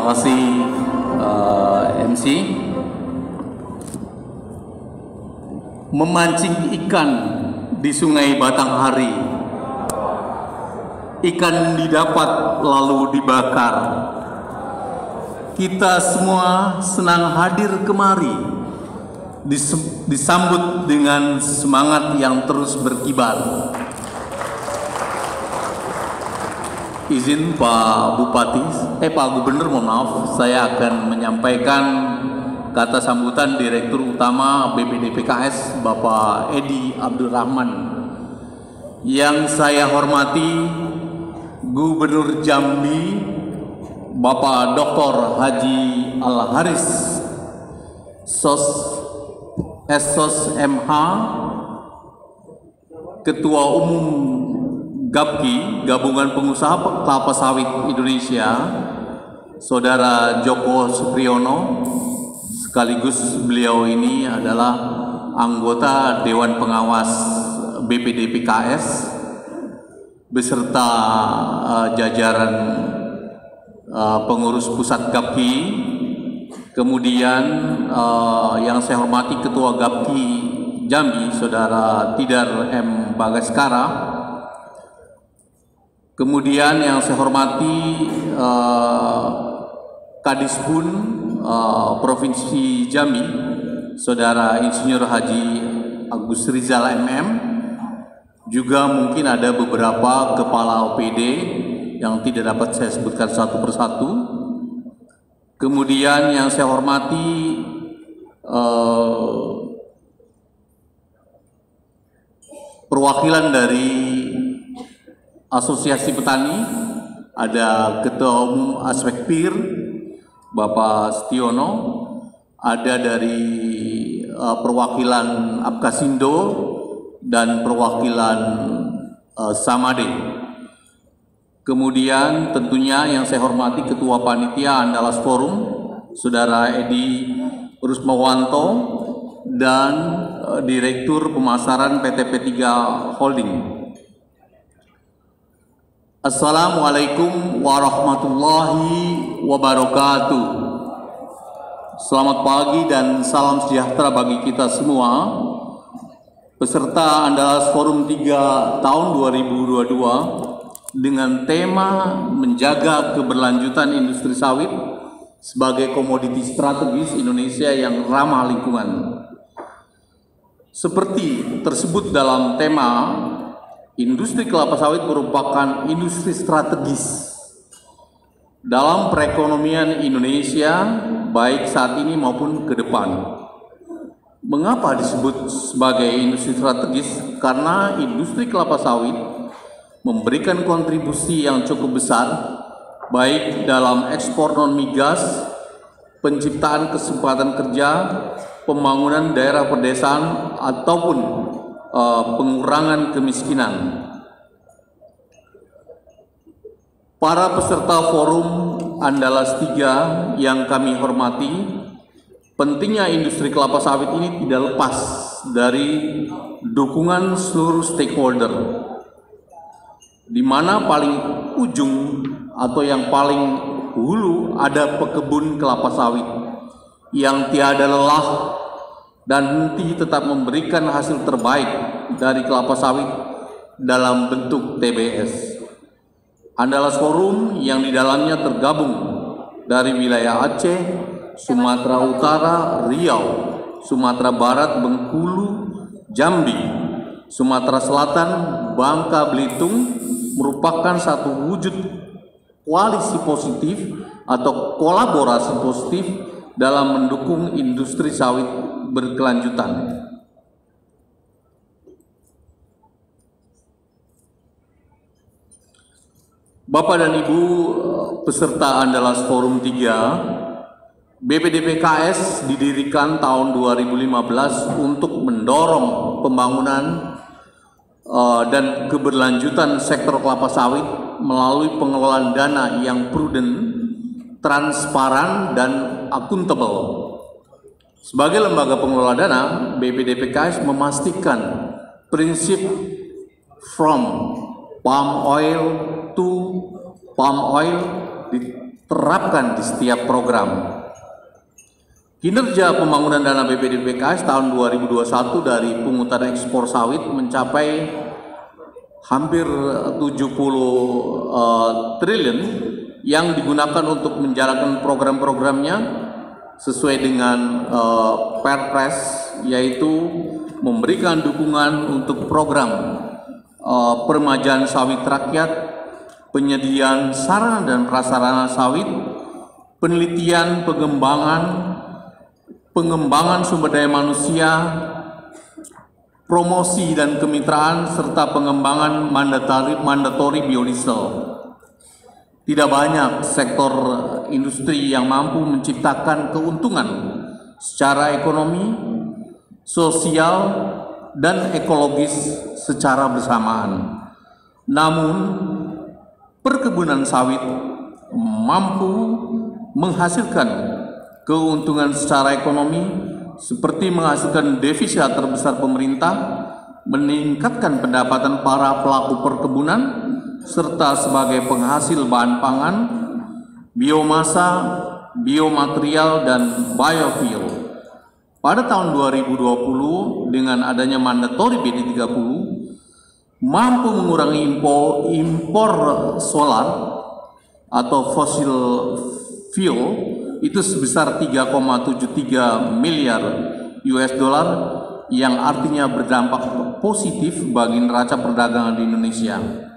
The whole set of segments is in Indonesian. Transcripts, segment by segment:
kasih MC. Memancing ikan di Sungai Batanghari, ikan didapat lalu dibakar. Kita semua senang hadir kemari, disambut dengan semangat yang terus berkibar. Izin Pak Bupati, Pak Gubernur, mohon maaf, saya akan menyampaikan kata sambutan Direktur Utama BPD PKS, Bapak Edi Abdurrahman. Yang saya hormati Gubernur Jambi, Bapak Dr. Haji Al-Haris Sos MH, Ketua Umum GAPKI, Gabungan Pengusaha Kelapa Sawit Indonesia, Saudara Joko Supriyono, sekaligus beliau ini adalah anggota Dewan Pengawas BPD PKS beserta jajaran pengurus pusat GAPKI. Kemudian yang saya hormati Ketua GAPKI Jambi, Saudara Tidar M. Bagaskara. Kemudian yang saya hormati Kadishun Provinsi Jambi, Saudara Insinyur Haji Agus Rizal MM. Juga mungkin ada beberapa kepala OPD yang tidak dapat saya sebutkan satu persatu. Kemudian yang saya hormati perwakilan dari Asosiasi Petani, ada Ketua Umum Aspekpir Bapak Setiono, ada dari perwakilan Apkasindo dan perwakilan Samade. Kemudian tentunya yang saya hormati Ketua Panitia Andalas Forum, Saudara Edi Rusmawanto, dan Direktur Pemasaran PT P3 Holding. Assalamualaikum warahmatullahi wabarakatuh. Selamat pagi dan salam sejahtera bagi kita semua. Peserta Andalas Forum 3 tahun 2022 dengan tema menjaga keberlanjutan industri sawit sebagai komoditi strategis Indonesia yang ramah lingkungan. Seperti tersebut dalam tema, industri kelapa sawit merupakan industri strategis dalam perekonomian Indonesia baik saat ini maupun ke depan. Mengapa disebut sebagai industri strategis? Karena industri kelapa sawit memberikan kontribusi yang cukup besar baik dalam ekspor non-migas, penciptaan kesempatan kerja, pembangunan daerah pedesaan ataupun pengurangan kemiskinan. Para peserta forum Andalas 3 yang kami hormati, pentingnya industri kelapa sawit ini tidak lepas dari dukungan seluruh stakeholder, di mana paling ujung atau yang paling hulu ada pekebun kelapa sawit yang tiada lelah dan henti tetap memberikan hasil terbaik dari kelapa sawit dalam bentuk TBS. Andalas Forum yang di dalamnya tergabung dari wilayah Aceh, Sumatera Utara, Riau, Sumatera Barat, Bengkulu, Jambi, Sumatera Selatan, Bangka Belitung merupakan satu wujud koalisi positif atau kolaborasi positif dalam mendukung industri sawit berkelanjutan. Bapak dan Ibu peserta Andalas Forum 3, BPD PKS didirikan tahun 2015 untuk mendorong pembangunan dan keberlanjutan sektor kelapa sawit melalui pengelolaan dana yang prudent, transparan, dan akuntabel. Sebagai lembaga pengelola dana, BPD PKS memastikan prinsip from palm oil to palm oil terapkan di setiap program. Kinerja pembangunan dana BPDPKS tahun 2021 dari pungutan ekspor sawit mencapai hampir 70 triliun yang digunakan untuk menjalankan program-programnya sesuai dengan Perpres, yaitu memberikan dukungan untuk program peremajaan sawit rakyat, penyediaan sarana dan prasarana sawit, penelitian, pengembangan sumber daya manusia, promosi dan kemitraan, serta pengembangan mandatory biodiesel. Tidak banyak sektor industri yang mampu menciptakan keuntungan secara ekonomi, sosial, dan ekologis secara bersamaan. Namun, perkebunan sawit mampu menghasilkan keuntungan secara ekonomi seperti menghasilkan devisa terbesar pemerintah, meningkatkan pendapatan para pelaku perkebunan, serta sebagai penghasil bahan pangan, biomasa, biomaterial, dan biofuel. Pada tahun 2020, dengan adanya mandatori BD30, mampu mengurangi impor solar atau fossil fuel itu sebesar 3,73 miliar US dollar, yang artinya berdampak positif bagi neraca perdagangan di Indonesia.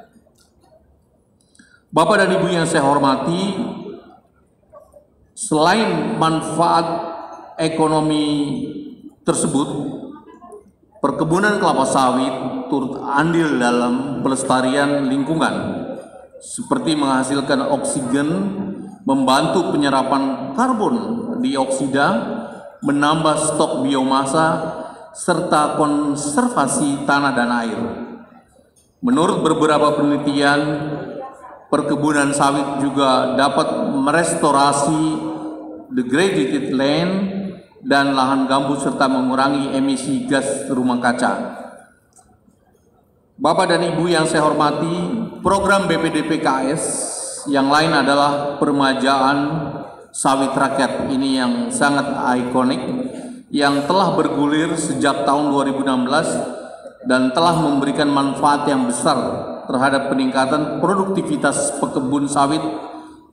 Bapak dan Ibu yang saya hormati, selain manfaat ekonomi tersebut, perkebunan kelapa sawit turut andil dalam pelestarian lingkungan, seperti menghasilkan oksigen, membantu penyerapan karbon dioksida, menambah stok biomasa, serta konservasi tanah dan air. Menurut beberapa penelitian, perkebunan sawit juga dapat merestorasi degraded land dan lahan gambut serta mengurangi emisi gas rumah kaca. Bapak dan Ibu yang saya hormati, program BPDPKS yang lain adalah peremajaan sawit rakyat. Ini yang sangat ikonik, yang telah bergulir sejak tahun 2016 dan telah memberikan manfaat yang besar terhadap peningkatan produktivitas pekebun sawit,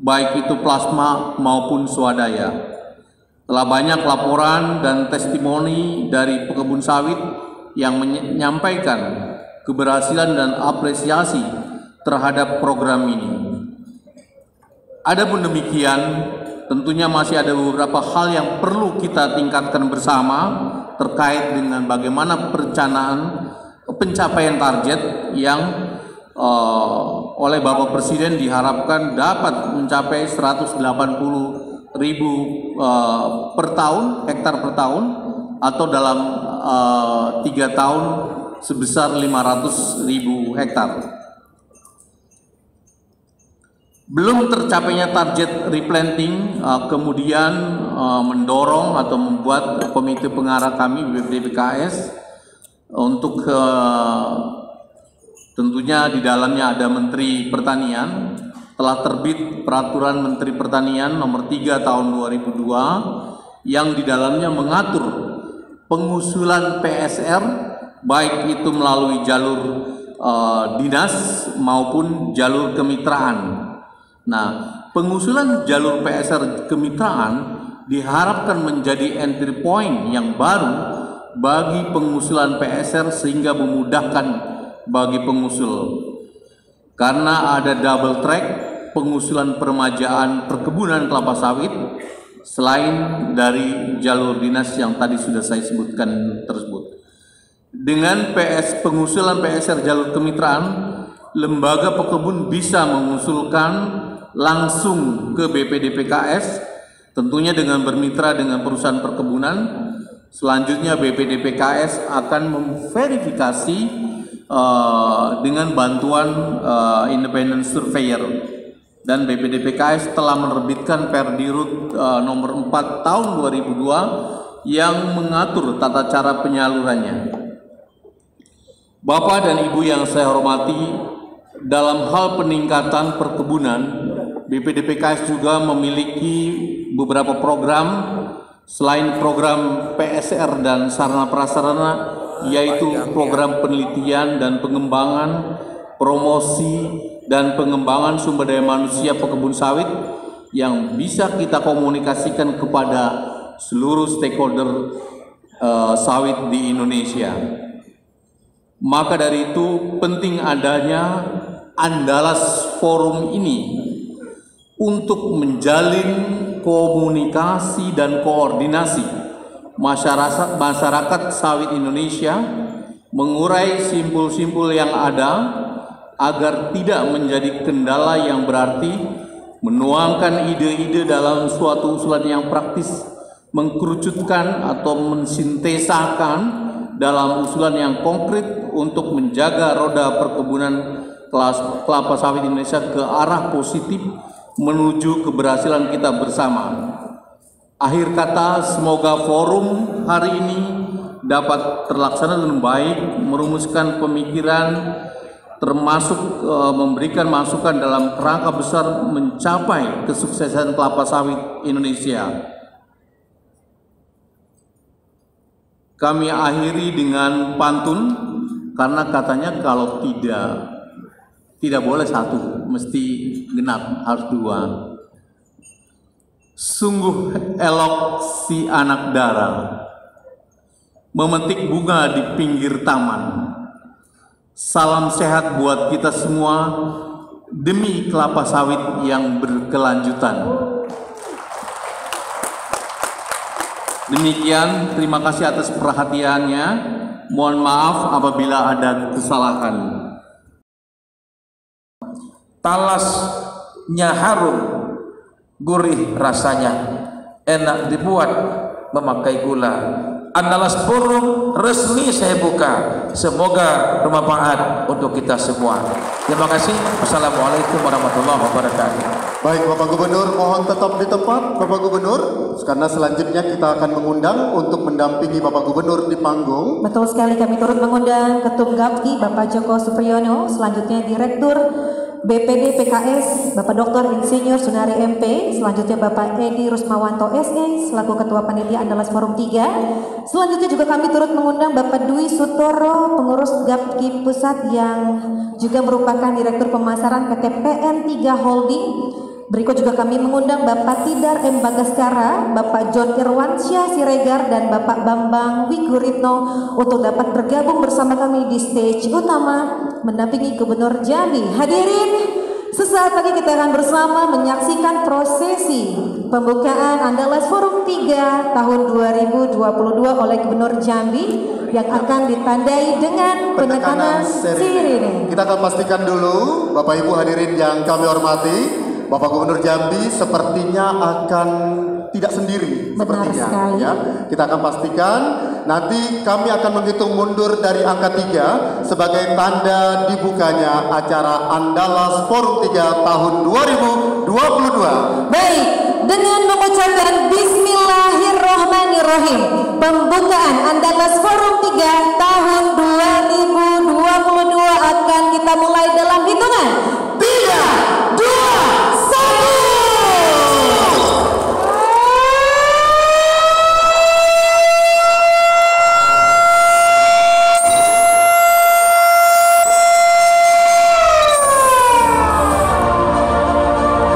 baik itu plasma maupun swadaya. Telah banyak laporan dan testimoni dari pekebun sawit yang menyampaikan keberhasilan dan apresiasi terhadap program ini. Adapun demikian, tentunya masih ada beberapa hal yang perlu kita tingkatkan bersama terkait dengan bagaimana pencapaian target yang oleh Bapak Presiden diharapkan dapat mencapai 180.000 hektar per tahun, atau dalam 3 tahun sebesar 500.000 hektar. Belum tercapainya target replanting kemudian mendorong atau membuat komite pengarah kami BPDPKS untuk tentunya di dalamnya ada Menteri Pertanian, telah terbit Peraturan Menteri Pertanian nomor 3 tahun 2002 yang di dalamnya mengatur pengusulan PSR baik itu melalui jalur dinas maupun jalur kemitraan. Nah, pengusulan jalur PSR kemitraan diharapkan menjadi entry point yang baru bagi pengusulan PSR sehingga memudahkan bagi pengusul. Karena ada double track pengusulan peremajaan perkebunan kelapa sawit selain dari jalur dinas yang tadi sudah saya sebutkan tersebut. Dengan pengusulan PSR jalur kemitraan, lembaga pekebun bisa mengusulkan langsung ke BPDPKS, tentunya dengan bermitra dengan perusahaan perkebunan. Selanjutnya BPDPKS akan memverifikasi dengan bantuan independent surveyor, dan BPDPKS telah menerbitkan Perdirut nomor 4 tahun 2002 yang mengatur tata cara penyalurannya. Bapak dan Ibu yang saya hormati, dalam hal peningkatan perkebunan, BPD-PKS juga memiliki beberapa program selain program PSR dan sarana prasarana, yaitu program penelitian dan pengembangan, promosi dan pengembangan sumber daya manusia pekebun sawit yang bisa kita komunikasikan kepada seluruh stakeholder sawit di Indonesia. Maka dari itu penting adanya Andalas Forum ini untuk menjalin komunikasi dan koordinasi masyarakat sawit Indonesia, mengurai simpul-simpul yang ada agar tidak menjadi kendala yang berarti, menuangkan ide-ide dalam suatu usulan yang praktis, mengkerucutkan atau mensintesakan dalam usulan yang konkret untuk menjaga roda perkebunan kelapa sawit Indonesia ke arah positif menuju keberhasilan kita bersama. Akhir kata, semoga forum hari ini dapat terlaksana dengan baik, merumuskan pemikiran, termasuk memberikan masukan dalam kerangka besar mencapai kesuksesan kelapa sawit Indonesia. Kami akhiri dengan pantun, karena katanya kalau tidak boleh satu, mesti genap, harus dua. Sungguh elok si anak dara memetik bunga di pinggir taman. Salam sehat buat kita semua demi kelapa sawit yang berkelanjutan. Demikian, terima kasih atas perhatiannya. Mohon maaf apabila ada kesalahan. Talasnya harum, gurih rasanya, enak dibuat memakai gula. Andalas Forum resmi saya buka. Semoga bermanfaat untuk kita semua. Terima kasih. Wassalamualaikum warahmatullahi wabarakatuh. Baik Bapak Gubernur, mohon tetap di tempat Bapak Gubernur, karena selanjutnya kita akan mengundang untuk mendampingi Bapak Gubernur di panggung. Betul sekali, kami turut mengundang Ketum Gapki Bapak Joko Supriyono, selanjutnya Direktur BPD PKS Bapak Dr. Insinyur Sunari MP, selanjutnya Bapak Edi Rusmawanto SE selaku Ketua Panitia Andalas Forum 3. Selanjutnya juga kami turut mengundang Bapak Dwi Sutoro, pengurus Gapki Pusat yang juga merupakan Direktur Pemasaran PT PN3 Holding. Berikut juga kami mengundang Bapak Tidar M. Bagaskara, Bapak John Irwansyah Siregar, dan Bapak Bambang Wiguritno untuk dapat bergabung bersama kami di stage utama mendampingi Gubernur Jambi. Hadirin, sesaat lagi kita akan bersama menyaksikan prosesi pembukaan Andalas Forum 3 tahun 2022 oleh Gubernur Jambi yang akan ditandai dengan penekanan sirine. Kita akan pastikan dulu, Bapak Ibu hadirin yang kami hormati, Bapak Gubernur Jambi sepertinya akan tidak sendiri. Benar sepertinya, sekali. ya. Kita akan pastikan nanti kami akan menghitung mundur dari angka 3 sebagai tanda dibukanya acara Andalas Forum 3 tahun 2022. Baik, dengan mengucapkan Bismillahirrohmanirrohim, pembukaan Andalas Forum 3 tahun 2022 akan kita mulai dalam hitungan 3, 2, 1.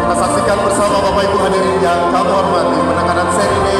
Kita saksikan bersama Bapak Ibu hadirin yang kami hormati, penekanan sirine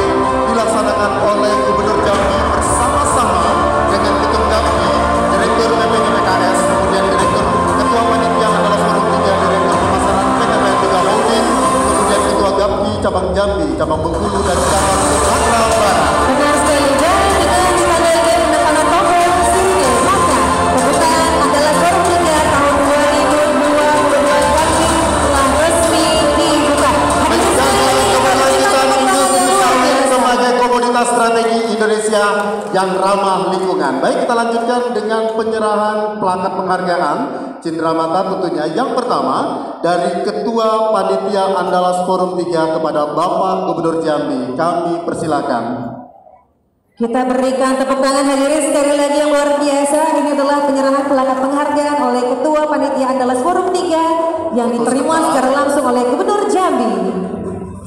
dilaksanakan oleh Gubernur Jambi bersama-sama dengan Ketum Gapki, Direktur BPD PKS, kemudian Direktur Ketua Panitia Andalas Forum 3, Direktur Pemasaran PT PN3 Holding, kemudian Ketua Gapki Cabang Jambi, Cabang Bengkulu, dan Cabang Sumatera Barat. Benar sekali, dan dengan sekali penekanan tombol sirine, maka pembukaan Andalas Forum 3 tahun 2022 Gapki telah resmi dibuka. Menjaga keberlanjutan industri sawit sebagai komoditas strategi Indonesia yang ramah lingkungan. Baik, kita lanjutkan dengan penyerahan plakat penghargaan Cindramata tentunya. Yang pertama dari Ketua Panitia Andalas Forum 3 kepada Bapak Gubernur Jambi. Kami persilakan. Kita berikan tepuk tangan hadirin sekali lagi yang luar biasa. Ini adalah penyerahan plakat penghargaan oleh Ketua Panitia Andalas Forum 3 yang diterima secara langsung oleh Gubernur Jambi.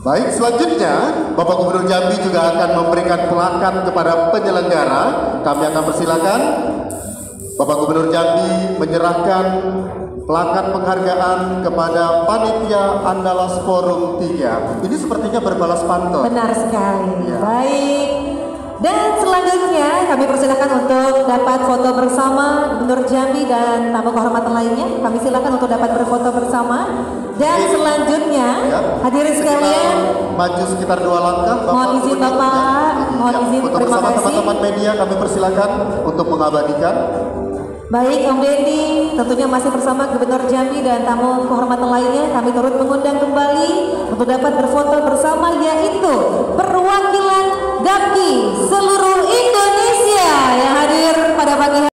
Baik, selanjutnya Bapak Gubernur Jambi juga akan memberikan plakat kepada penyelenggara. Kami akan persilakan Bapak Gubernur Jambi menyerahkan plakat penghargaan kepada Panitia Andalas Forum 3. Ini sepertinya berbalas pantun. Benar sekali. Ya. Baik. Dan selanjutnya kami persilakan untuk dapat foto bersama Gubernur Jambi dan tamu kehormatan lainnya. Kami silakan untuk dapat berfoto bersama. Dan selanjutnya hadirin sekalian, maju sekitar 2 langkah. mohon izin Bapak, mohon izin, Untuk terima bersama kasih. teman-teman media kami persilakan untuk mengabadikan. Baik Om Dendi, tentunya masih bersama Gubernur Jambi dan tamu kehormatan lainnya. Kami turut mengundang kembali untuk dapat berfoto bersama, yaitu perwakilan GAPKI seluruh Indonesia yang hadir pada pagi hari.